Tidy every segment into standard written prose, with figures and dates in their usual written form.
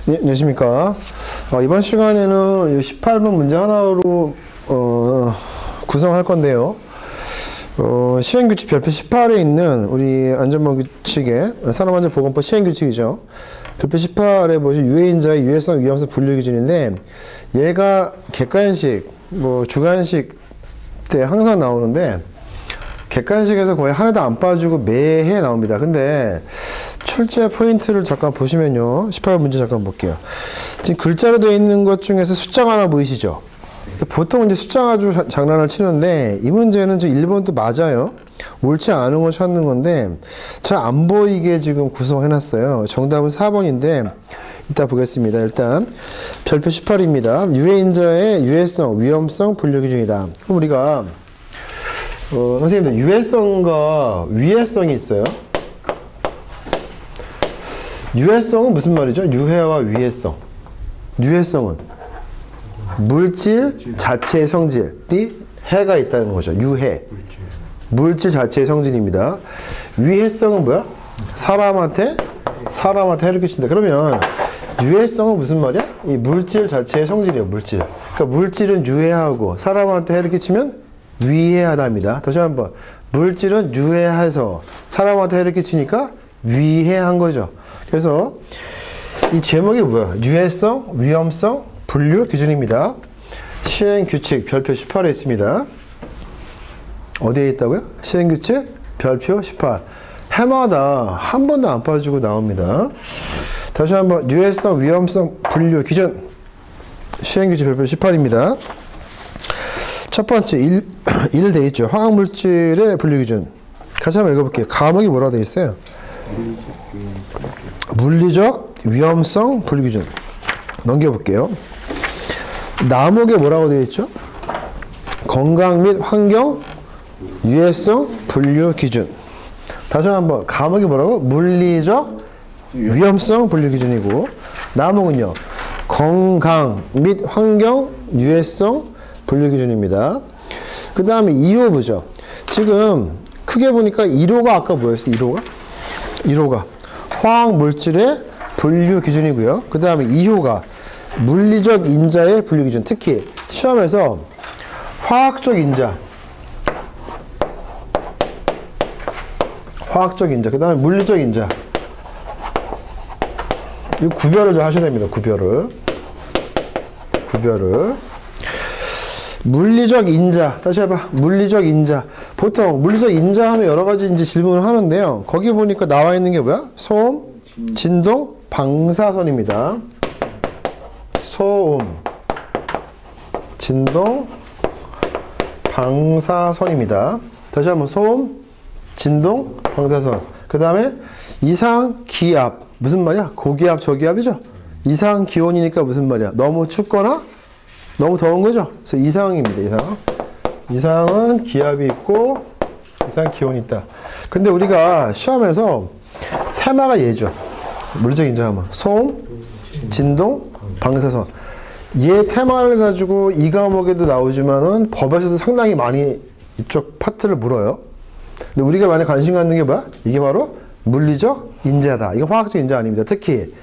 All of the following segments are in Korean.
네, 안녕하십니까. 이번 시간에는 18번 문제 하나로 구성할 건데요. 시행규칙 별표 18에 있는 우리 안전망규칙의 산업안전보건법 시행규칙이죠. 별표 18에 보시 유해인자의 유해성, 위험성 분류기준인데 얘가 객관식, 주관식 때 항상 나오는데 객관식에서 거의 하나도 안 빠지고 매해 나옵니다. 근데 출제 포인트를 잠깐 보시면요. 18번 문제 잠깐 볼게요. 지금 글자로 되어 있는 것 중에서 숫자가 하나 보이시죠? 보통 이제 숫자 가지고 장난을 치는데 이 문제는 지금 1번도 맞아요. 옳지 않은 걸 찾는 건데 잘 안 보이게 지금 구성해놨어요. 정답은 4번인데 이따 보겠습니다. 일단 별표 18입니다. 유해인자의 유해성, 위험성 분류기준이다. 그럼 우리가 선생님들 유해성과 위해성이 있어요. 유해성은 무슨 말이죠? 유해와 위해성. 유해성은 물질 자체의 성질이 해가 있다는 거죠. 유해. 물질 자체의 성질입니다. 위해성은 뭐야? 사람한테 해를 끼친다. 그러면 유해성은 무슨 말이야? 이 물질 자체의 성질이에요. 물질. 그러니까 물질은 유해하고 사람한테 해를 끼치면 위해하답니다. 다시 한번. 물질은 유해해서 사람한테 해를 끼치니까 위해한 거죠. 그래서 이 제목이 뭐야? 유해성, 위험성, 분류 기준입니다. 시행규칙 별표 18에 있습니다. 어디에 있다고요? 시행규칙 별표 18. 해마다 한 번도 안 빠지고 나옵니다. 다시 한번 유해성, 위험성, 분류 기준 시행규칙 별표 18입니다. 첫 번째 1 돼 있죠. 화학물질의 분류 기준. 같이 한번 읽어볼게요. 과목이 뭐라고 돼 있어요? 물리적 위험성 분류 기준. 넘겨볼게요. 나목에 뭐라고 되어 있죠? 건강 및 환경 유해성 분류 기준. 다시 한번 과목이 뭐라고? 물리적 위험성 분류 기준이고 나목은요. 건강 및 환경 유해성 분류 기준입니다. 그 다음에 2호 보죠. 지금 크게 보니까 1호가 아까 뭐였어요? 1호가 화학 물질의 분류 기준이고요. 그 다음에 2호가 물리적 인자의 분류 기준. 특히 시험에서 화학적 인자, 그 다음에 물리적 인자. 이 구별을 좀 하셔야 됩니다. 구별을. 물리적 인자. 다시 해봐. 물리적 인자. 보통 물리적 인자 하면 여러 가지 이제 질문을 하는데요. 거기 보니까 나와 있는 게 뭐야? 소음, 진동, 방사선입니다. 소음, 진동, 방사선입니다. 다시 한번 소음, 진동, 방사선. 그 다음에 이상 기압. 무슨 말이야? 고기압, 저기압이죠? 이상 기온이니까 무슨 말이야? 너무 춥거나 너무 더운 거죠? 그래서 이상입니다. 이상은 기압이 있고 이상 기온이 있다. 근데 우리가 시험에서 테마가 얘죠. 물리적 인자하면 소음, 진동, 방사선. 얘 테마를 가지고 이 과목에도 나오지만은 법에서도 상당히 많이 이쪽 파트를 물어요. 근데 우리가 많이 관심 갖는 게 뭐야? 이게 바로 물리적 인자다. 이건 화학적 인자 아닙니다. 특히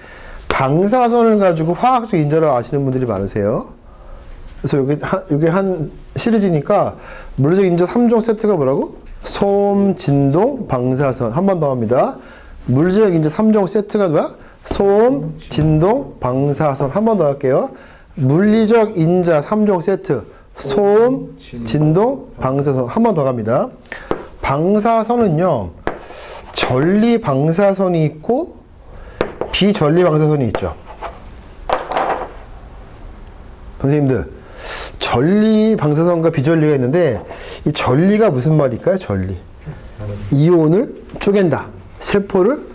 방사선을 가지고 화학적 인자를 아시는 분들이 많으세요. 그래서 여기 한 시리즈니까 물리적 인자 3종 세트가 뭐라고? 소음, 진동, 방사선. 한 번 더 합니다. 물리적 인자 3종 세트가 뭐야? 소음, 진동, 방사선. 한 번 더 할게요. 물리적 인자 3종 세트. 소음, 진동, 방사선. 한 번 더 갑니다. 방사선은요. 전리 방사선이 있고 비전리 방사선이 있죠. 선생님들, 전리 방사선과 비전리가 있는데 이 전리가 무슨 말일까요? 전리. 이온을 쪼갠다. 세포를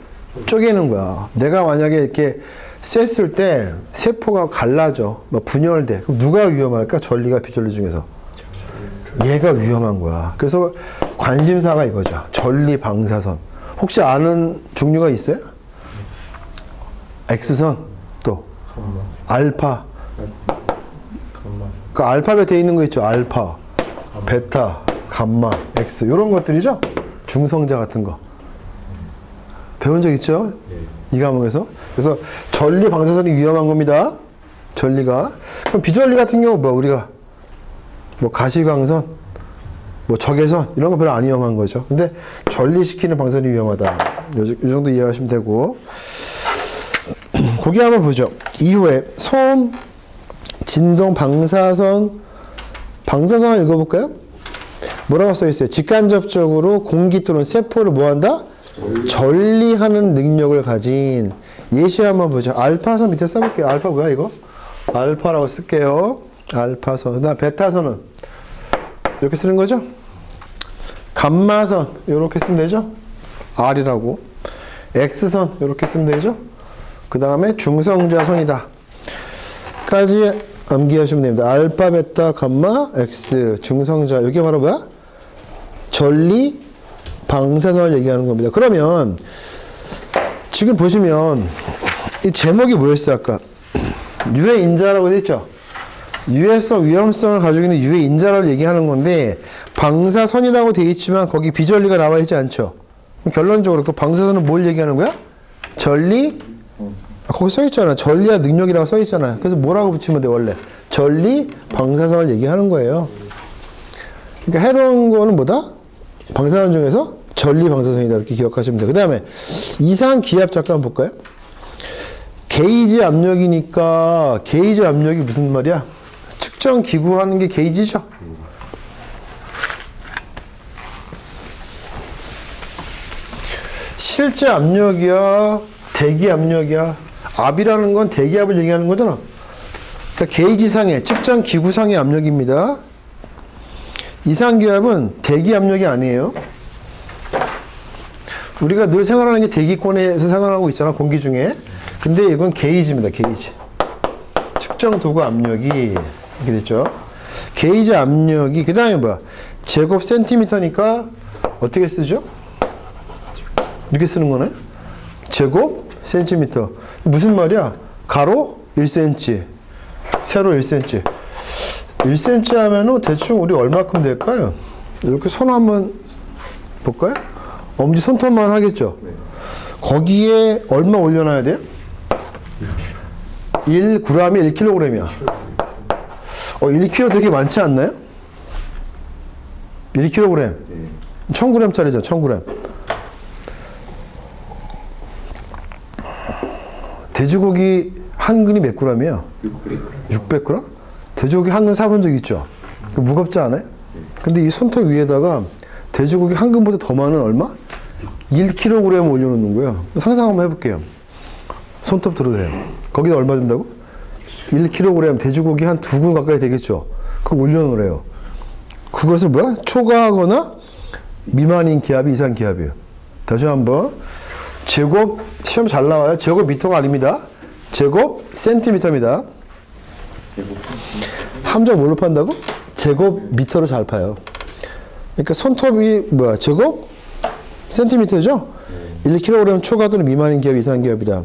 쪼개는 거야. 내가 만약에 이렇게 쐈을 때 세포가 갈라져. 분열돼. 그럼 누가 위험할까? 전리가 비전리 중에서. 얘가 위험한 거야. 그래서 관심사가 이거죠. 전리 방사선. 혹시 아는 종류가 있어요? X선, 또 알파. 그 알파벳 되어 있는 거 있죠. 알파, 베타, 감마, X 이런 것들이죠. 중성자 같은 거. 배운 적 있죠? 이 과목에서. 그래서 전리 방사선이 위험한 겁니다. 전리가. 그럼 비전리 같은 경우 뭐 우리가 뭐 가시광선, 뭐 적외선 이런 거 별로 안 위험한 거죠. 근데 전리시키는 방사선이 위험하다. 이 정도 이해하시면 되고. 거기 한번 보죠. 이후에 소음, 진동, 방사선을 읽어볼까요? 뭐라고 써있어요? 직간접적으로 공기 또는 세포를 뭐한다? 전리하는 능력을 가진. 예시 한번 보죠. 알파선 밑에 써볼게요. 알파 뭐야 이거? 알파라고 쓸게요. 알파선. 그다음 베타선은 이렇게 쓰는 거죠? 감마선 이렇게 쓰면 되죠? R이라고. X선 이렇게 쓰면 되죠? 그 다음에 중성자선이다 까지 암기하시면 됩니다. 알파, 베타, 감마, X, 중성자. 이게 바로 뭐야? 전리 방사선을 얘기하는 겁니다. 그러면 지금 보시면 이 제목이 뭐였어요? 아까 유해 인자라고 되어 있죠? 유해성, 위험성을 가지고 있는 유해 인자를 얘기하는 건데 방사선이라고 되어 있지만 거기 비전리가 나와 있지 않죠? 결론적으로 그 방사선은 뭘 얘기하는 거야? 전리, 거기 써 있잖아. 전리와 능력이라고 써 있잖아. 그래서 뭐라고 붙이면 돼 원래? 전리 방사선을 얘기하는 거예요. 그러니까 해로운 거는 뭐다? 방사선 중에서 전리 방사선이다. 이렇게 기억하시면 돼요. 그 다음에 이상 기압 잠깐 볼까요? 게이지 압력이니까 게이지 압력이 무슨 말이야? 측정 기구 하는 게 게이지죠. 실제 압력이야? 대기 압력이야? 압이라는 건 대기압을 얘기하는 거잖아. 그러니까 게이지상의 측정 기구상의 압력입니다. 이상기압은 대기 압력이 아니에요. 우리가 늘 생활하는 게 대기권에서 생활하고 있잖아, 공기 중에. 근데 이건 게이지입니다, 게이지. 측정 도구 압력이 이렇게 됐죠. 게이지 압력이 그 다음에 뭐야? 제곱 센티미터니까 어떻게 쓰죠? 이렇게 쓰는 거네? 제곱 센티미터. 무슨 말이야? 가로 1cm, 세로 1cm. 1cm 하면은 대충 우리 얼마큼 될까요? 이렇게 손 한번 볼까요? 엄지 손톱만 하겠죠? 거기에 얼마 올려놔야 돼요? 1g이 1kg이야. 1kg 되게 많지 않나요? 1kg. 1000g짜리죠, 1000g. 돼지고기 한 근이 몇 g이에요? 600g? 돼지고기 한 근 사본 적 있죠? 무겁지 않아요? 근데 이 손톱 위에다가 돼지고기 한 근보다 더 많은 얼마? 1kg 올려놓는 거예요. 상상 한번 해볼게요. 손톱 들어도 돼요. 거기다 얼마 든다고? 1kg 돼지고기 한 2근 가까이 되겠죠? 그거 올려놓으래요. 그것을 뭐야? 초과하거나 미만인 기압이 이상 기압이에요. 다시 한번. 제곱, 시험 잘 나와요. 제곱 미터가 아닙니다. 제곱 센티미터입니다. 함정 뭘로 판다고? 제곱 미터로 잘 파요. 그러니까 손톱이 뭐야? 제곱 센티미터죠? 1kg 초과 또는 미만인 기압, 이상 기압이다.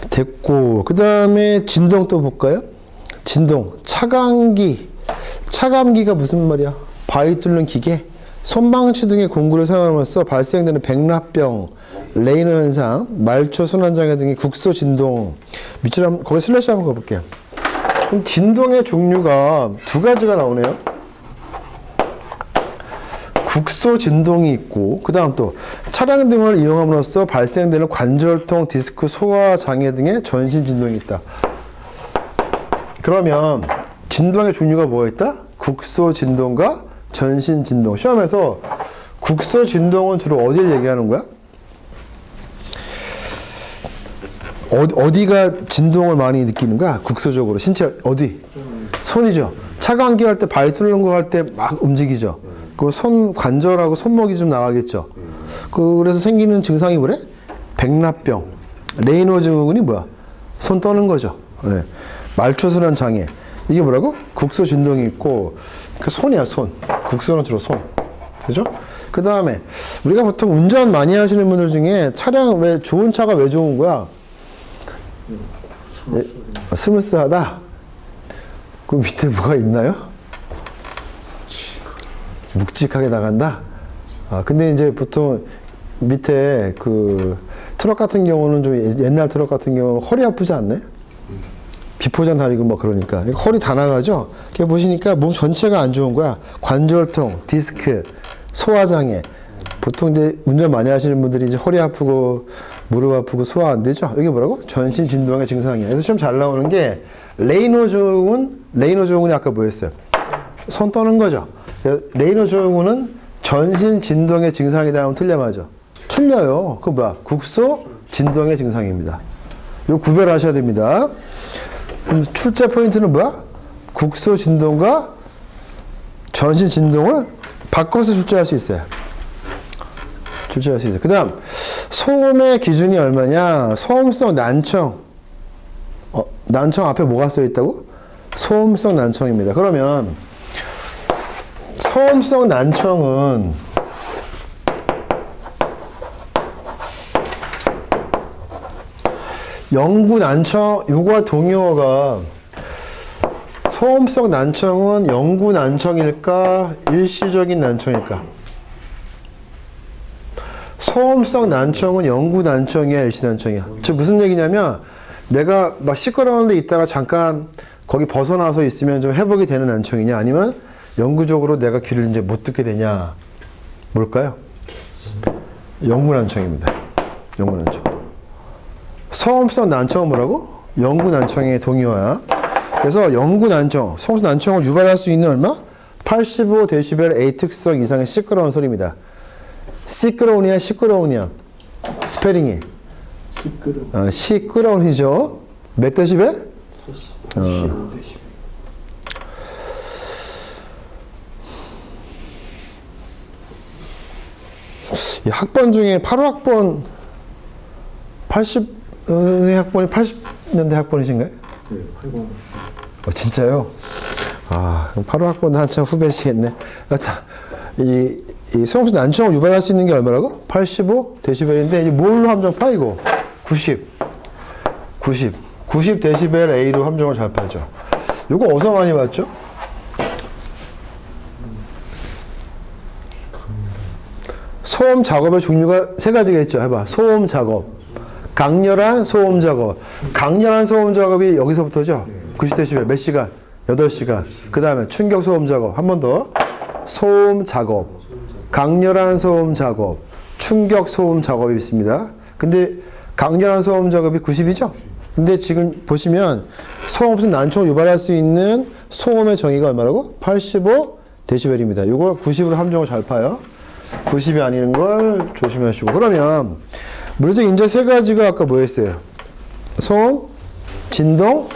됐고, 그 다음에 진동 또 볼까요? 진동, 차감기. 차감기가 무슨 말이야? 바위 뚫는 기계. 손방치 등의 공구를 사용하면서 발생되는 백납병, 레이너 현상, 말초 순환장애 등의 국소 진동. 밑줄 한번, 거기 슬래시 한번 가볼게요. 그럼 진동의 종류가 두 가지가 나오네요. 국소 진동이 있고, 그 다음 또 차량 등을 이용함으로써 발생되는 관절통, 디스크 소화 장애 등의 전신 진동이 있다. 그러면 진동의 종류가 뭐가 있다? 국소 진동과 전신 진동. 시험에서 국소 진동은 주로 어디를 얘기하는 거야? 어디가 진동을 많이 느끼는 거야? 국소적으로. 신체 어디? 손이죠. 차가운기 할 때 바위 뚫는 거 할 때 막 움직이죠. 그 손 관절하고 손목이 좀 나가겠죠. 그래서 생기는 증상이 뭐래? 백납병. 레이너 증후군이 뭐야? 손 떠는 거죠. 네. 말초순환 장애. 이게 뭐라고? 국소 진동이 있고, 그 손이야, 손. 국소는 주로 손. 그죠? 그 다음에, 우리가 보통 운전 많이 하시는 분들 중에 차량 왜, 좋은 차가 왜 좋은 거야? 스무스하다? 그 밑에 뭐가 있나요? 묵직하게 나간다? 근데 이제 보통 밑에 그 트럭 같은 경우는 좀 옛날 트럭 같은 경우는 허리 아프지 않나요? 비포장 다니고 뭐 그러니까 허리 다 나가죠. 이렇게 보시니까 몸 전체가 안 좋은 거야. 관절통, 디스크, 소화장애. 보통 이제 운전 많이 하시는 분들이 이제 허리 아프고 무릎 아프고 소화 안 되죠. 이게 뭐라고? 전신 진동의 증상이야. 그래서 좀 잘 나오는 게 레이노 증후군이 아까 뭐였어요? 손 떠는 거죠. 레이노 증후군은 전신 진동의 증상이다 하면 틀려 맞아. 틀려요. 그 뭐야? 국소 진동의 증상입니다. 이거 구별하셔야 됩니다. 그럼 출제 포인트는 뭐야? 국소 진동과 전신 진동을 바꿔서 출제할 수 있어요. 출제할 수 있어요. 그 다음 소음의 기준이 얼마냐? 소음성 난청. 난청 앞에 뭐가 써 있다고? 소음성 난청입니다. 그러면 소음성 난청은 영구 난청, 요거와 동의어가 소음성 난청은 영구 난청일까? 일시적인 난청일까? 소음성 난청은 영구 난청이야, 일시 난청이야? 즉 무슨 얘기냐면 내가 막 시끄러운 데 있다가 잠깐 거기 벗어나서 있으면 좀 회복이 되는 난청이냐? 아니면 영구적으로 내가 귀를 이제 못 듣게 되냐? 뭘까요? 영구 난청입니다. 영구 난청. 소음성 난청은 뭐라고? 영구 난청의 동의어야. 그래서 영구 난청, 소음성 난청을 유발할 수 있는 얼마? 85dB A 특성 이상의 시끄러운 소리입니다. 시끄러우냐, 시끄러우냐? 스페링이. 시끄러운이죠. 몇 데시벨? 이 학번 중에 8호 학번 80년대 학번이 80년대 학번이신가요? 네, 80. 진짜요? 그럼 8호 학번은 한참 후배시겠네. 이 소음성 난청을 유발할 수 있는 게 얼마라고? 85dB인데 뭘로 함정 파 이거? 90dB A로 함정을 잘 파죠. 이거 어디서 많이 봤죠? 소음 작업의 종류가 세 가지가 있죠. 해봐. 소음 작업, 강렬한 소음 작업. 강렬한 소음 작업이 여기서부터죠. 90dB 몇 시간? 8시간. 그 다음에 충격 소음 작업. 한 번 더. 소음 작업, 강렬한 소음 작업, 충격 소음 작업이 있습니다. 근데 강렬한 소음 작업이 90이죠? 근데 지금 보시면 소음성 난청을 유발할 수 있는 소음의 정의가 얼마라고? 85dB입니다. 이걸 90으로 함정을 잘 파요. 90이 아닌 걸 조심하시고. 그러면 물리적 인자 세 가지가 아까 뭐였어요? 소음, 진동,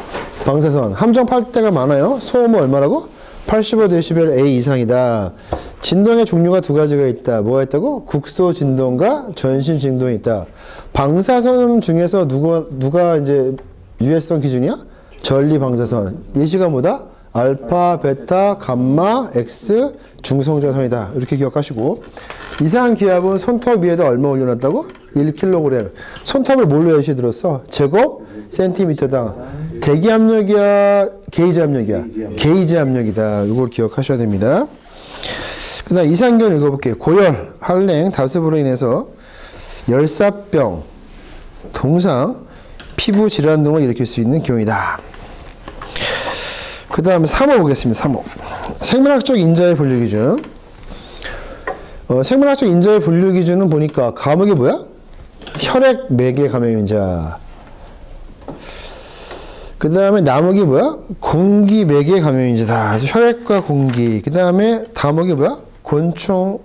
방사선. 함정 팔 때가 많아요. 소음은 얼마라고? 85dB A 이상이다. 진동의 종류가 두 가지가 있다. 뭐가 있다고? 국소 진동과 전신 진동이 있다. 방사선 중에서 누가 이제 유해성 기준이야? 전리 방사선. 예시가 뭐다? 알파, 베타, 감마, X, 중성자선이다. 이렇게 기억하시고. 이상 기압은 손톱 위에다 얼마 올려놨다고? 1kg. 손톱을 뭘로 예시 들었어? 제곱 센티미터당. 대기 압력이야? 게이지 압력이야? 게이지 압력이다. 이걸 기억하셔야 됩니다. 그 다음 이상견 읽어볼게요. 고열, 한랭, 다습으로 인해서 열사병, 동상, 피부 질환 등을 일으킬 수 있는 경우이다. 그 다음에 3호 보겠습니다. 3호. 생물학적 인자의 분류 기준. 생물학적 인자의 분류 기준은 보니까 과목이 뭐야? 혈액 매개 감염인자. 그 다음에 나목이 뭐야? 공기 매개 감염인자다. 그래서 혈액과 공기. 그 다음에 다목이 뭐야? 곤충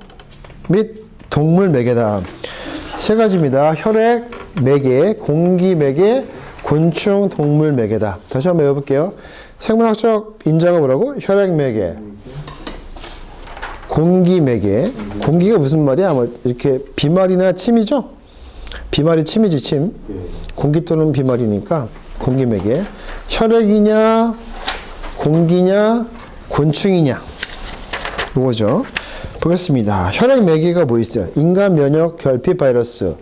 및 동물 매개다. 세 가지입니다. 혈액 매개, 공기 매개, 곤충, 동물 매개다. 다시 한번 외워볼게요. 생물학적 인자가 뭐라고? 혈액 매개, 공기 매개. 공기가 무슨 말이야? 뭐 이렇게 비말이나 침이죠? 비말이 침이지, 침. 공기 또는 비말이니까 공기 매개. 혈액이냐, 공기냐, 곤충이냐. 이거죠. 보겠습니다. 혈액 매개가 뭐 있어요? 인간 면역 결핍 바이러스.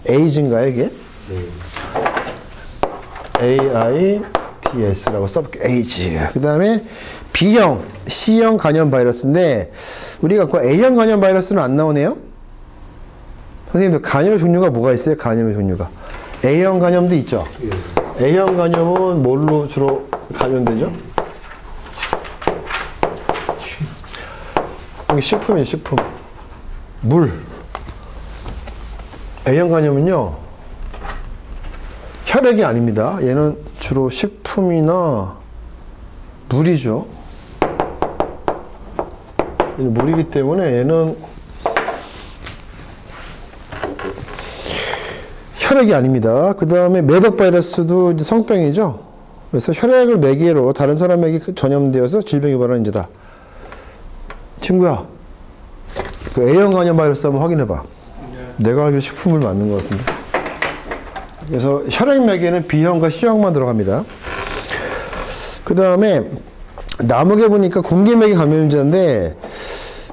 에이즈인가요, 이게? AIDS라고 써볼게요. 에이즈. 그 다음에 B형, C형 간염 바이러스인데, 우리가 그 A형 간염 바이러스는 안 나오네요? 선생님들 간염의 종류가 뭐가 있어요? 간염의 종류가. A형 간염도 있죠? A형 간염은 뭘로 주로 감염되죠? 여기 식품이에요, 식품. 물. A형 간염은요, 혈액이 아닙니다. 얘는 주로 식품이나 물이죠. 물이기 때문에 얘는 혈액이 아닙니다. 그 다음에 매독 바이러스도 이제 성병이죠. 그래서 혈액을 매개로 다른 사람에게 전염되어서 질병 유발하는 인자다. 친구야, 그 A형 간염 바이러스 한번 확인해봐. 내가 알기로 식품을 맞는 것 같은데. 그래서 혈액 매개는 B형과 C형만 들어갑니다. 그 다음에 나무개 보니까 공기 매개 감염자인데,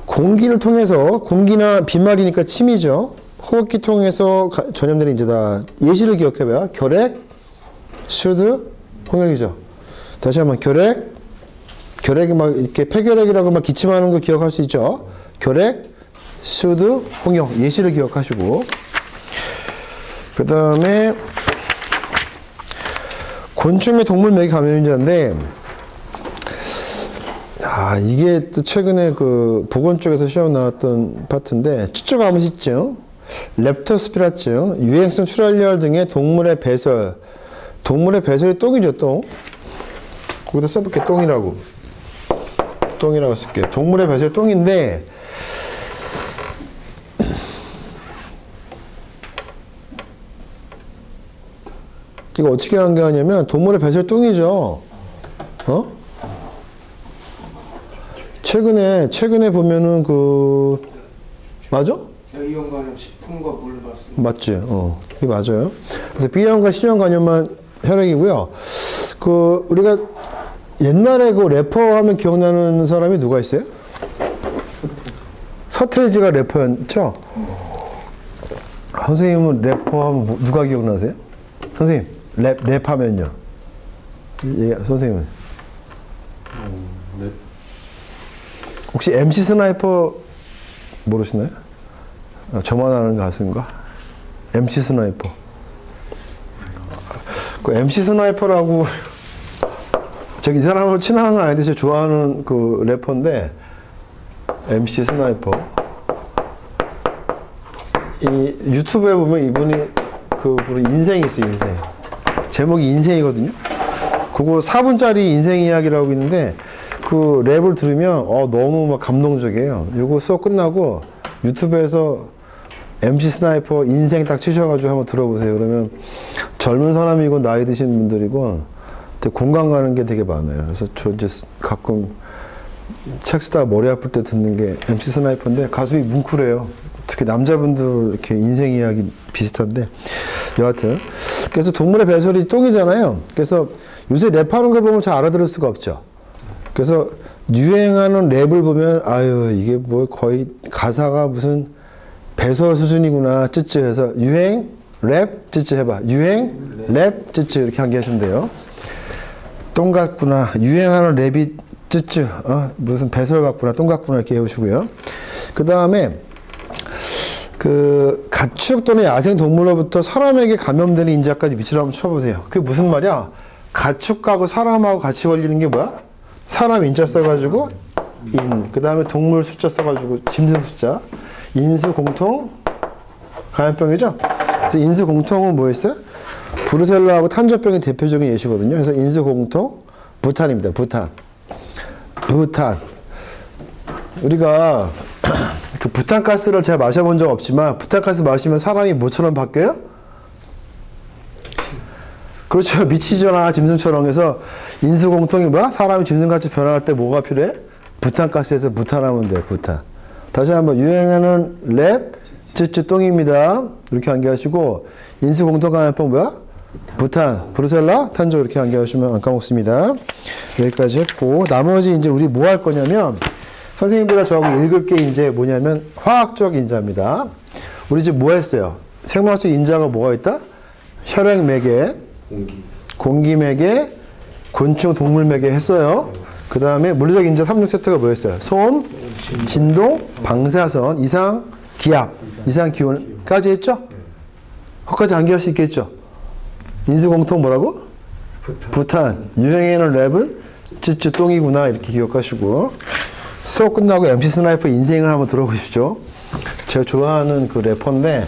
공기를 통해서, 공기나 빗말이니까 침이죠. 호흡기 통해서 전염되는 인자다. 예시를 기억해봐요. 결핵, 수두, 홍역이죠. 다시 한번 결핵이 막 이렇게 폐결핵이라고 막 기침하는 거 기억할 수 있죠. 결핵, 수두, 홍역. 예시를 기억하시고. 그 다음에 곤충 및 동물 매개 감염자인데, 이게 또 최근에 그 보건 쪽에서 시험 나왔던 파트인데, 쭈쭈가무시증, 렙토스피라증, 유행성 출혈열 등의 동물의 배설. 동물의 배설이 똥이죠, 똥. 거기다 써볼게, 똥이라고. 똥이라고 쓸게. 동물의 배설이 똥인데, 이거 어떻게 한게 동물의 배설 똥이죠. 최근에 보면은 맞아? A형 간염 식품과 물 맞습니다. 맞지? 이게 맞아요. 그래서 B형과 C형 간염만 혈액이고요. 우리가 옛날에 래퍼 하면 기억나는 사람이 누가 있어요? 서태지가 래퍼였죠? 선생님은 래퍼 하면 누가 기억나세요? 선생님, 랩하면요. 선생님은? 네. 혹시 MC 스나이퍼 모르시나요? 저만 아는 가수인가? MC 스나이퍼. 그 MC 스나이퍼라고 저기 이 사람하고 친한 건 아닌데 제가 좋아하는 그 래퍼인데 MC 스나이퍼. 이 유튜브에 보면 이분이 인생이 있어요, 인생. 제목이 인생이거든요. 그거 4분짜리 인생 이야기라고 있는데 그 랩을 들으면 너무 막 감동적이에요. 이거 수업 끝나고 유튜브에서 MC 스나이퍼 인생 딱 치셔가지고 한번 들어보세요. 그러면 젊은 사람이고 나이 드신 분들이고 되게 공감 가는 게 되게 많아요. 그래서 저 이제 가끔 책 쓰다가 머리 아플 때 듣는 게 MC 스나이퍼인데 가슴이 뭉클해요. 특히 남자분들 이렇게 인생 이야기 비슷한데 여하튼 그래서 동물의 배설이 똥이잖아요. 그래서 요새 랩하는 거 보면 잘 알아들을 수가 없죠. 그래서 유행하는 랩을 보면 이게 뭐 거의 가사가 무슨 배설 수준이구나 쯔쯔해서 유행 랩 쯔쯔 해봐. 유행 랩 쯔쯔 이렇게 한 개 하시면 돼요. 똥 같구나. 유행하는 랩이 쯔쯔 무슨 배설 같구나 똥 같구나 이렇게 해오시고요. 그 다음에 가축 또는 야생 동물로부터 사람에게 감염되는 인자까지 밑으로 한번 쳐보세요. 그게 무슨 말이야? 가축하고 사람하고 같이 걸리는 게 뭐야? 사람 인자 써가지고 그 다음에 동물 숫자 써가지고 짐승 숫자. 인수 공통 감염병이죠? 그래서 인수 공통은 뭐였어요? 브루셀라하고 탄저병이 대표적인 예시거든요. 그래서 인수 공통 부탄입니다. 부탄. 우리가 그 부탄가스를 제가 마셔본 적 없지만 부탄가스 마시면 사람이 뭐처럼 바뀌어요? 그렇죠. 미치거나 짐승처럼 해서 인수공통이 뭐야? 사람이 짐승같이 변화할 때 뭐가 필요해? 부탄가스에서 부탄하면 돼. 부탄. 다시 한번 유행하는 랩 쯔쯔 똥입니다. 이렇게 암기하시고 인수공통 감염병 뭐야? 부탄, 브루셀라, 탄저 이렇게 암기하시면 안 까먹습니다. 여기까지 했고 나머지 이제 우리 뭐 할 거냐면 선생님들과 저하고 읽을 게 이제 뭐냐면 화학적 인자입니다. 우리 지금 뭐 했어요? 생물학적 인자가 뭐가 있다? 혈액 매개, 공기 매개, 곤충 동물 매개 했어요. 그 다음에 물리적 인자 3종 세트가 뭐였어요? 소음, 진동, 방사선, 이상, 기압, 이상 기온 까지 했죠? 거기까지 안 기할 수 있겠죠? 인수공통 뭐라고? 부탄. 유행에는 랩은 찌찌똥이구나. 이렇게 기억하시고. 수업 끝나고 MC 스나이퍼 인생을 한번 들어보십시오. 제가 좋아하는 그 래퍼인데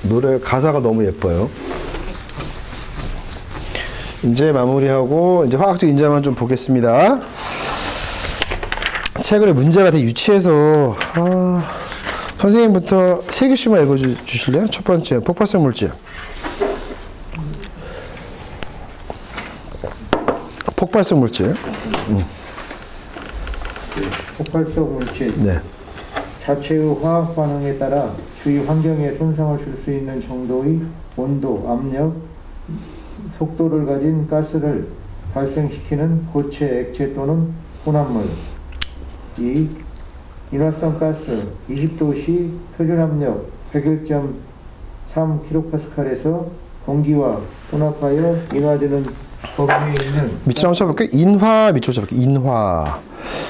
노래 가사가 너무 예뻐요. 이제 마무리하고 이제 화학적 인자만 좀 보겠습니다. 최근에 문제가 되게 유치해서 선생님부터 3개씩만 읽어주실래요? 첫 번째 폭발성 물질. 폭발성 물질. 폭발성 물질. 네. 자체의 화학 반응에 따라 주위 환경에 손상을 줄 수 있는 정도의 온도, 압력, 속도를 가진 가스를 발생시키는 고체, 액체 또는 혼합물. 2. 인화성 가스 20도 시 표준 압력 101.3kPa에서 공기와 혼합하여 인화되는 범위에 있는 밑줄 한번 쳐볼게요. 인화 밑줄 쳐볼게요. 인화.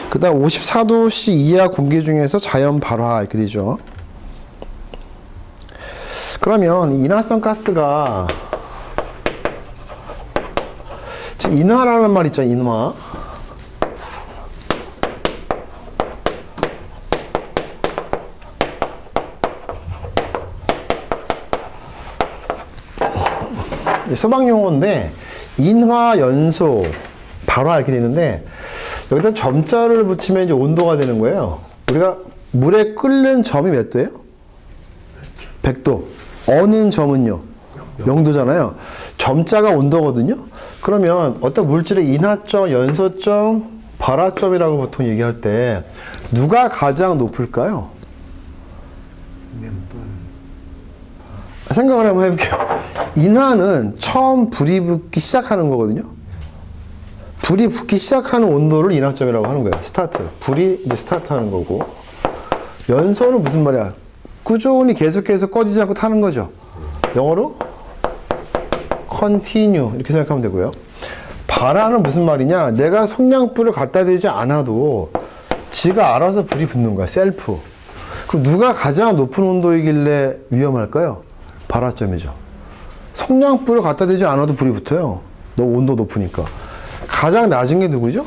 그 다음 54도씨 이하 공기 중에서 자연 발화 이렇게 되죠. 그러면 인화성 가스가 지금 인화라는 말 있죠. 인화. 소방 용어인데 인화, 연소, 발화 이렇게 되는데 여기다 점자를 붙이면 이제 온도가 되는 거예요. 우리가 물에 끓는 점이 몇 도예요? 100도. 어는 점은요? 0도잖아요. 점자가 온도거든요. 그러면 어떤 물질의 인화점, 연소점, 발화점이라고 보통 얘기할 때 누가 가장 높을까요? 생각을 한번 해볼게요. 인화는 처음 불이 붙기 시작하는 거거든요. 불이 붙기 시작하는 온도를 인화점이라고 하는 거예요. 스타트. 불이 이제 스타트 하는 거고. 연소는 무슨 말이야? 꾸준히 계속해서 꺼지지 않고 타는 거죠. 영어로 continue 이렇게 생각하면 되고요. 발화는 무슨 말이냐? 내가 성냥불을 갖다 대지 않아도 지가 알아서 불이 붙는 거야. 셀프. 그럼 누가 가장 높은 온도이길래 위험할까요? 발화점이죠. 성냥불을 갖다 대지 않아도 불이 붙어요. 너무 온도 높으니까. 가장 낮은 게 누구죠?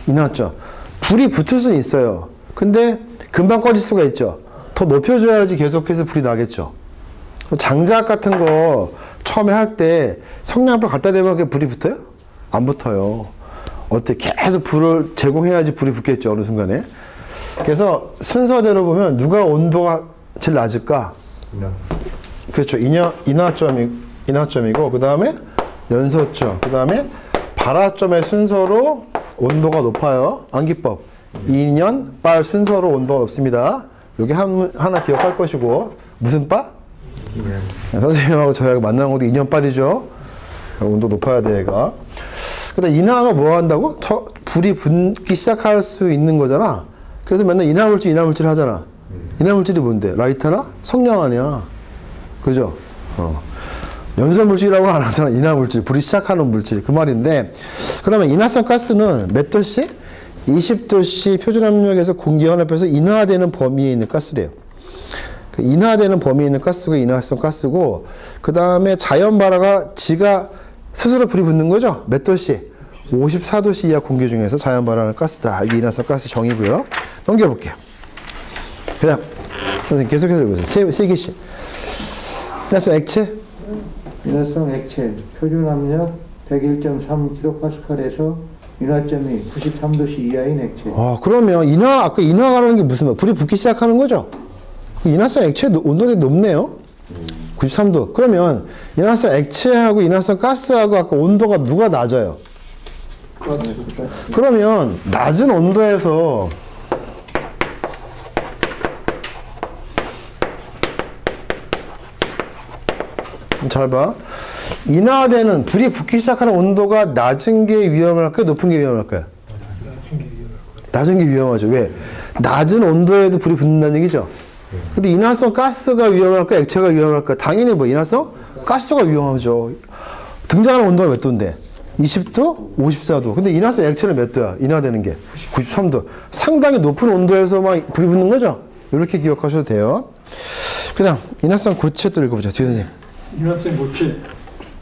인화점. 불이 붙을 수는 있어요. 근데 금방 꺼질 수가 있죠. 더 높여줘야지 계속해서 불이 나겠죠. 장작 같은 거 처음에 할 때 성냥불 갖다 대면 그게 불이 붙어요? 안 붙어요. 어떻게 계속 불을 제공해야지 불이 붙겠죠. 어느 순간에. 그래서 순서대로 보면 누가 온도가 제일 낮을까? 그렇죠. 인화점이고 그 다음에 연소점, 그 다음에 발화점의 순서로 온도가 높아요. 암기법. 인연, 빨 순서로 온도가 높습니다. 여기 하나 기억할 것이고 무슨 빨? 선생님하고 저희하고 만나는 것도 인연빨이죠. 온도 높아야 돼 얘가. 근데 인화가 뭐 한다고? 불이 붙기 시작할 수 있는 거잖아. 그래서 맨날 인화물질 하잖아. 인화물질이 뭔데? 라이터나 성냥 아니야. 그죠? 연소물질이라고 안 하잖아. 인화물질. 불이 시작하는 물질. 그 말인데 그러면 인화성 가스는 몇 도씨? 20도씨 표준압력에서 공기 혼합해서 인화되는 범위에 있는 가스래요. 그 인화되는 범위에 있는 가스가 인화성 가스고 그 다음에 자연 발화가 지가 스스로 불이 붙는 거죠. 몇 도씨? 54도씨 이하 공기 중에서 자연 발화하는 가스다. 이게 인화성 가스 정의고요. 넘겨볼게요. 그냥 선생님 계속해서 읽으세요. 세 개씩. 인화성 액체? 인화성 액체 표준 압력 101.3kPa에서 인화점이 93도씨 이하인 액체. 그러면 아까 인화라는 게 무슨 말? 불이 붙기 시작하는 거죠? 인화성 액체 온도가 높네요. 93도. 그러면 인화성 액체하고 인화성 가스하고 아까 온도가 누가 낮아요? 그러면 낮은 온도에서 잘 봐. 인화되는 불이 붙기 시작하는 온도가 낮은 게 위험할까요? 높은 게 위험할까요? 낮은 게 위험하죠. 왜? 낮은 온도에도 불이 붙는다는 얘기죠. 근데 인화성 가스가 위험할까? 액체가 위험할까? 당연히 인화성 가스가 위험하죠. 등장하는 온도가 몇 도인데? 20도? 54도. 근데 인화성 액체는 몇 도야? 인화되는 게 93도. 상당히 높은 온도에서만 불이 붙는 거죠. 이렇게 기억하셔도 돼요. 그 다음 인화성 고체 또 읽어보죠. 뒤에 선생님. 인화성 고체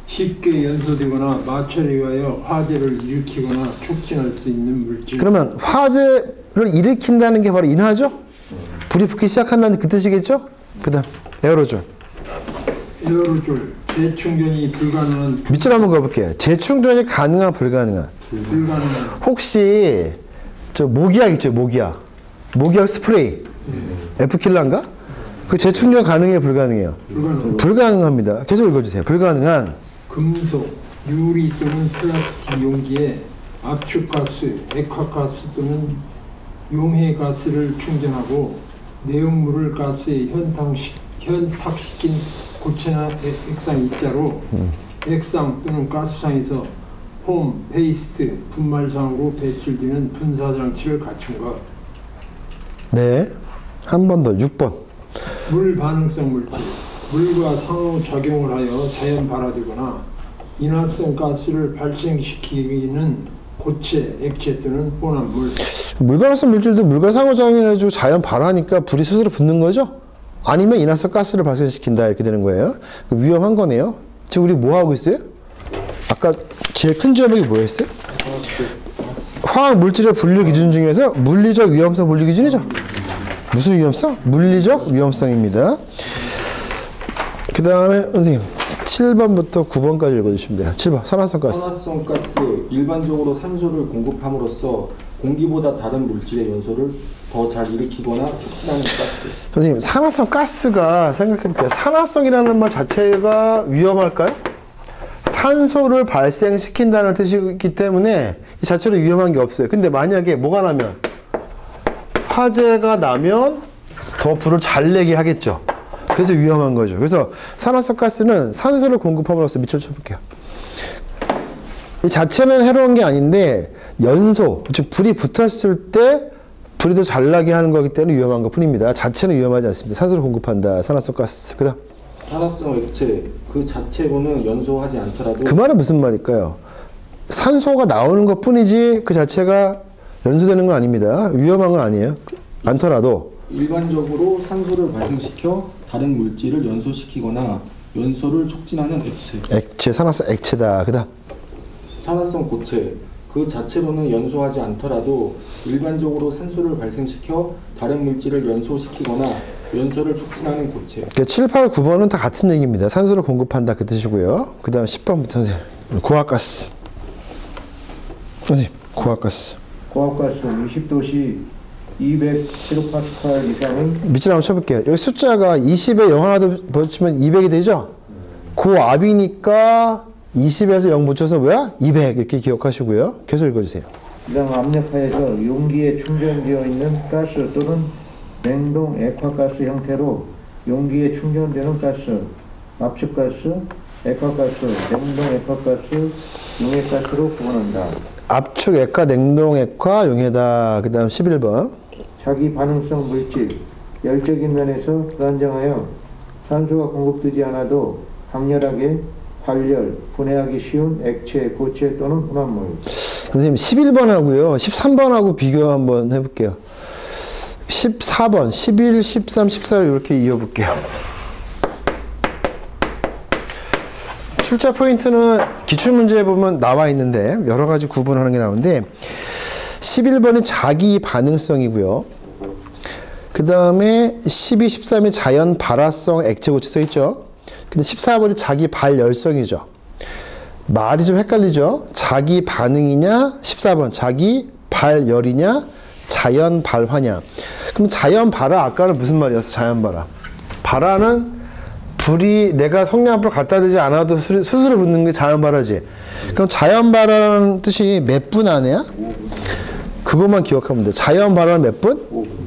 쉽게 연소되거나 마찰에 의하여 화재를 일으키거나 촉진할 수 있는 물질. 그러면 화재를 일으킨다는 게 바로 인화죠? 불이 붙기 시작한다는 그 뜻이겠죠? 그 다음 에어로졸. 에어로졸 재충전이 불가능한. 밑줄 한번 가볼게요. 재충전이 가능한 불가능한. 불가능한. 혹시 저 모기약 있죠? 모기약 스프레이 F킬러인가? 그 재충전 가능해요? 불가능해요? 불가능합니다. 계속 읽어주세요. 불가능한 금속, 유리 또는 플라스틱 용기에 압축가스, 액화가스 또는 용해가스를 충전하고 내용물을 가스에 현탁시킨 고체나 액상 입자로 액상 또는 가스상에서 폼, 페이스트, 분말상으로 배출되는 분사장치를 갖춘 것. 네. 한 번 더 6번. 물 반응성 물질, 물과 상호작용을 하여 자연 발화되거나 인화성 가스를 발생시키는 고체, 액체 또는 혼합 물. 물반응성 물질도 물과 상호작용해가지고 자연 발화하니까 불이 스스로 붙는 거죠? 아니면 인화성 가스를 발생시킨다 이렇게 되는 거예요. 위험한 거네요. 지금 우리 뭐 하고 있어요? 아까 제일 큰 제목이 뭐였어요? 화학 물질의 분류 기준 중에서 물리적 위험성 분류 기준이죠. 무슨 위험성? 물리적 위험성입니다. 그 다음에 선생님 7번부터 9번까지 읽어주시면 돼요. 7번 산화성 가스. 산화성 가스 일반적으로 산소를 공급함으로써 공기보다 다른 물질의 연소를 더 잘 일으키거나 촉진하는 가스. 선생님 산화성 가스가 생각해볼게요. 산화성이라는 말 자체가 위험할까요? 산소를 발생시킨다는 뜻이기 때문에 이 자체로 위험한 게 없어요. 근데 만약에 뭐가 나면 화재가 나면 더 불을 잘 내게 하겠죠. 그래서 위험한 거죠. 그래서 산화성 가스는 산소를 공급함으로써 밑줄 쳐볼게요. 이 자체는 해로운 게 아닌데 연소, 즉 불이 붙었을 때 불이 더 잘 나게 하는 거기 때문에 위험한 것 뿐입니다. 자체는 위험하지 않습니다. 산소를 공급한다. 산화성 가스. 그 다음 산화성 액체 그 자체로는 연소하지 않더라도 그 말은 무슨 말일까요? 산소가 나오는 것 뿐이지 그 자체가 연소되는 건 아닙니다. 위험한 건 아니에요. 않더라도 일반적으로 산소를 발생시켜 다른 물질을 연소시키거나 연소를 촉진하는 액체. 산화성 액체다. 그 다음 산화성 고체 그 자체로는 연소하지 않더라도 일반적으로 산소를 발생시켜 다른 물질을 연소시키거나 연소를 촉진하는 고체. 7, 8, 9번은 다 같은 얘기입니다. 산소를 공급한다 그 뜻이고요. 그 다음 10번부터 선생님 고압가스. 선생님 고압가스. 고압가스 20도씨 200kPa 이상의 밑줄 한번 쳐볼게요. 여기 숫자가 20에 0 하나 더 붙이면 200이 되죠? 고압이니까 20에서 0 붙여서 뭐야? 200 이렇게 기억하시고요. 계속 읽어주세요. 이상 압력하에서 용기에 충전되어 있는 가스 또는 냉동 액화가스 형태로 용기에 충전되는 가스, 압축가스, 액화가스, 냉동 액화가스, 용해가스로 구분한다. 압축 액화, 냉동 액화, 용해다. 그 다음 11번. 자기 반응성 물질, 열적인 면에서 불안정하여 산소가 공급되지 않아도 강렬하게 발열, 분해하기 쉬운 액체, 고체 또는 혼합물. 선생님 11번하고요 13번하고 비교 한번 해볼게요. 14번, 11, 13, 14를 이렇게 이어볼게요. 출제 포인트는 기출문제에 보면 나와 있는데 여러 가지 구분하는 게 나오는데 11번이 자기 반응성이고요. 그 다음에 12, 13이 자연 발화성 액체 고체 써 있죠. 근데 14번이 자기 발열성이죠. 말이 좀 헷갈리죠. 자기 반응이냐 14번 자기 발열이냐 자연 발화냐. 그럼 자연 발화 아까는 무슨 말이었어? 자연 발화. 발화는 불이 내가 성냥불을 갖다 대지 않아도 스스로 붙는 게 자연 발화지. 그럼 자연 발화라는 뜻이 몇 분 안에야? 그것만 기억하면 돼. 자연 발화는 몇 분? 5분.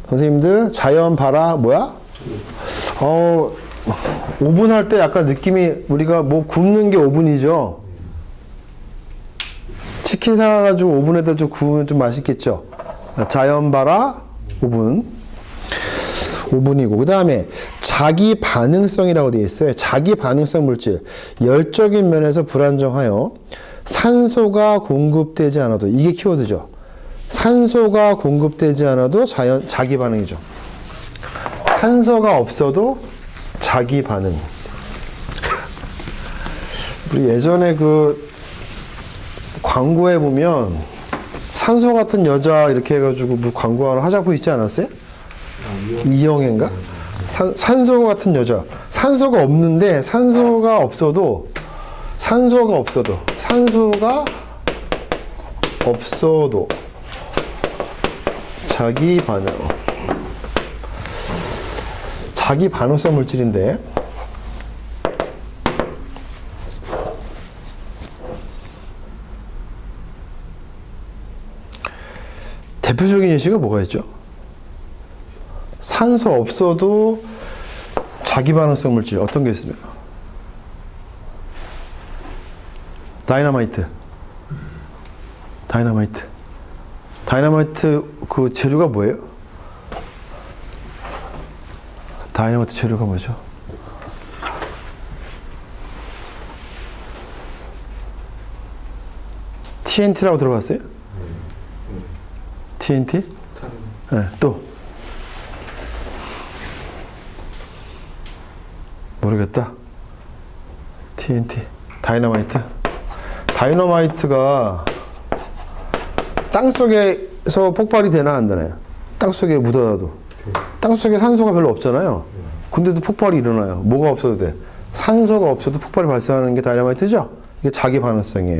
선생님들 자연 발화 뭐야? 5분 할 때 약간 느낌이 우리가 뭐 굽는 게 5분이죠. 치킨 사가지고 5분에다 좀 구우면 좀 맛있겠죠. 자연 발화 5분. 5분이고 그 다음에 자기 반응성이라고 되어 있어요. 자기 반응성 물질. 열적인 면에서 불안정하여 산소가 공급되지 않아도 이게 키워드죠. 산소가 공급되지 않아도 자기 반응이죠. 산소가 없어도 자기 반응. 우리 예전에 그 광고에 보면 산소 같은 여자 이렇게 해가지고 뭐 광고 하나 하자고 있지 않았어요? 이영애인가? 산소 같은 여자. 산소가 없는데 산소가 없어도 자기 반응. 자기 반응성 물질인데 대표적인 예시가 뭐가 있죠? 산소 없어도 자기 반응성 물질 어떤 게 있습니까? 다이너마이트 그 재료가 뭐예요? 다이너마이트 재료가 뭐죠? TNT라고 들어봤어요? TNT? 네, 또 모르겠다. TNT, 다이너마이트가 땅속에서 폭발이 되나 안 되나요? 땅속에 묻어놔도 땅속에 산소가 별로 없잖아요. 근데도 폭발이 일어나요. 뭐가 없어도 돼? 산소가 없어도 폭발이 발생하는 게 다이너마이트죠? 이게 자기 반응성이에요.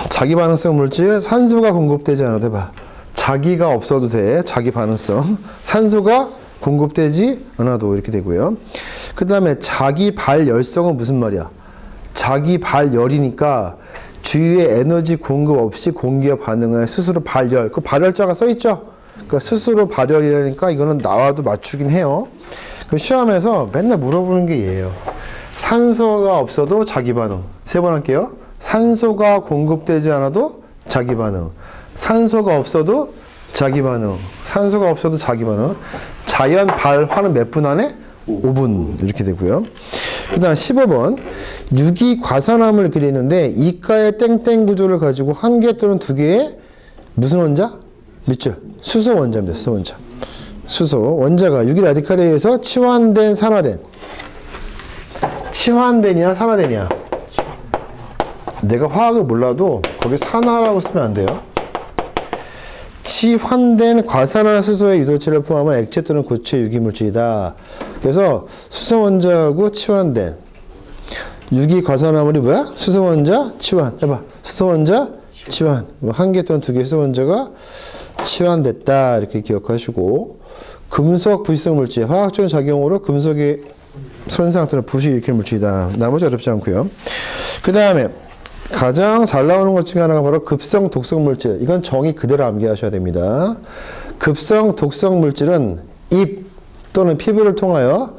자기 반응성 물질, 산소가 공급되지 않아도 해봐. 자기가 없어도 돼. 자기 반응성. 산소가 공급되지 않아도 이렇게 되고요. 그 다음에 자기 발열성은 무슨 말이야? 자기 발열이니까 주위에 에너지 공급 없이 공기와 반응하여 스스로 발열. 그 발열자가 써있죠? 그러니까 스스로 발열이라니까 이거는 나와도 맞추긴 해요. 그 시험에서 맨날 물어보는 게 얘예요. 산소가 없어도 자기 반응. 3번 할게요. 산소가 공급되지 않아도 자기 반응. 산소가 없어도 자기 반응. 산소가 없어도 자기 반응. 자연 발화는 몇 분 안에? 5분. 이렇게 되고요. 그 다음 15번. 유기과산화물 이렇게 되어 있는데 이가의 땡땡 구조를 가지고 한 개 또는 두 개의 무슨 원자? 밑줄. 수소 원자입니다. 수소 원자. 수소 원자가 유기 라디칼에 의해서 치환된, 산화된. 치환된이야, 산화된이야? 내가 화학을 몰라도 거기 산화라고 쓰면 안 돼요. 치환된 과산화 수소의 유도체를 포함한 액체 또는 고체 유기물질이다. 그래서 수소 원자하고 치환된 유기 과산화물이 뭐야? 수소 원자 치환. 해봐. 수소 원자 치환. 한 개 또는 두 개 수소 원자가 치환됐다. 이렇게 기억하시고, 금속 부식성 물질, 화학적 작용으로 금속의 손상 또는 부식 일으키는 물질이다. 나머지 어렵지 않고요. 그 다음에 가장 잘 나오는 것 중에 하나가 바로 급성 독성 물질. 이건 정의 그대로 암기하셔야 됩니다. 급성 독성 물질은 입 또는 피부를 통하여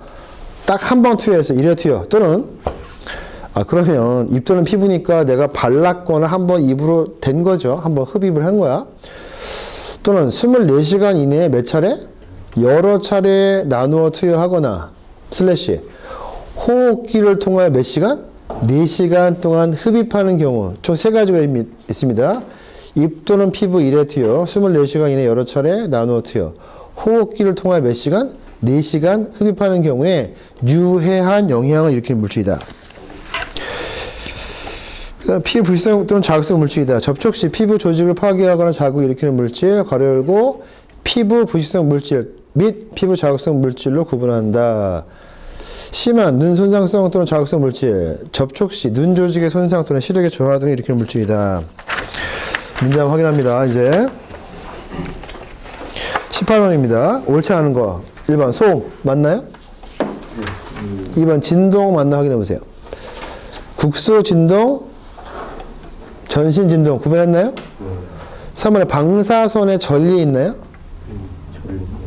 딱 한 번 투여해서 이래 투여 또는 그러면 입 또는 피부니까 내가 발랐거나 한번 입으로 댄 거죠. 한번 흡입을 한 거야. 또는 24시간 이내에 몇 차례? 여러 차례 나누어 투여하거나 슬래시 호흡기를 통하여 몇 시간? 4시간 동안 흡입하는 경우 총 3가지가 있습니다. 입 또는 피부 1회 투여, 24시간 이내 여러 차례 나누어 투여. 호흡기를 통하여 몇 시간? 4시간 흡입하는 경우에 유해한 영향을 일으키는 물질이다. 그 다음 피부 불성 또는 자극성 물질이다. 접촉 시 피부 조직을 파괴하거나 자극을 일으키는 물질, 가로 열고 피부 부식성 물질 및 피부 자극성 물질로 구분한다. 심한 눈 손상성 또는 자극성 물질, 접촉 시 눈 조직의 손상 또는 시력의 저하 등을 일으키는 물질이다. 문제 한번 확인합니다. 이제 18번입니다. 옳지 않은 거 1번 소음 맞나요? 2번 진동 맞나 확인해 보세요. 국소 진동, 전신 진동 구별했나요? 3번에 방사선에 전리 있나요?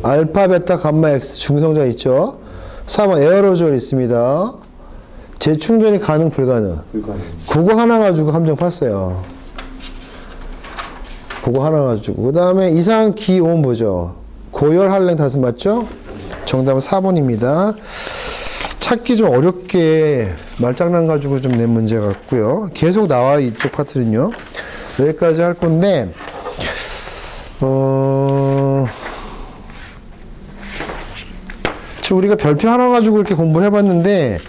알파, 베타, 감마, X 중성자 있죠? 4번 에어로졸 있습니다. 재충전이 가능, 불가능? 그거 하나 가지고 함정 팠어요. 그거 하나 가지고. 그 다음에 이상 기온 보죠. 고열, 한랭, 다섯 맞죠? 정답은 4번입니다. 찾기 좀 어렵게 말장난 가지고 좀 낸 문제 같고요. 계속 나와 이쪽 파트는요. 여기까지 할 건데, 지금 우리가 별표 하나 가지고 이렇게 공부를 해봤는데,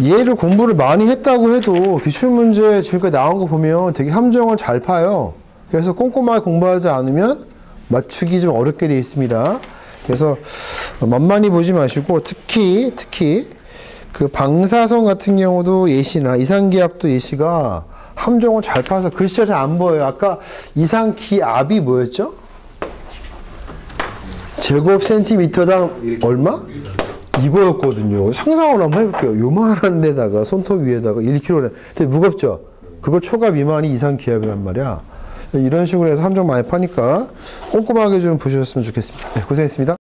얘를 공부를 많이 했다고 해도 기출문제 지금까지 나온 거 보면 되게 함정을 잘 파요. 그래서 꼼꼼하게 공부하지 않으면 맞추기 좀 어렵게 되어 있습니다. 그래서 만만히 보지 마시고 특히 그 방사선 같은 경우도 예시나 이상기압도 예시가 함정을 잘 파서 글씨가 잘 안 보여요. 아까 이상기압이 뭐였죠? 제곱 센티미터당 얼마? 이거였거든요. 상상을 한번 해볼게요. 요만한 데다가 손톱 위에다가 1kg. 근데 무겁죠? 그걸 초과 미만이 이상기압이란 말이야. 이런 식으로 해서 함정 많이 파니까 꼼꼼하게 좀 보셨으면 좋겠습니다. 네, 고생했습니다.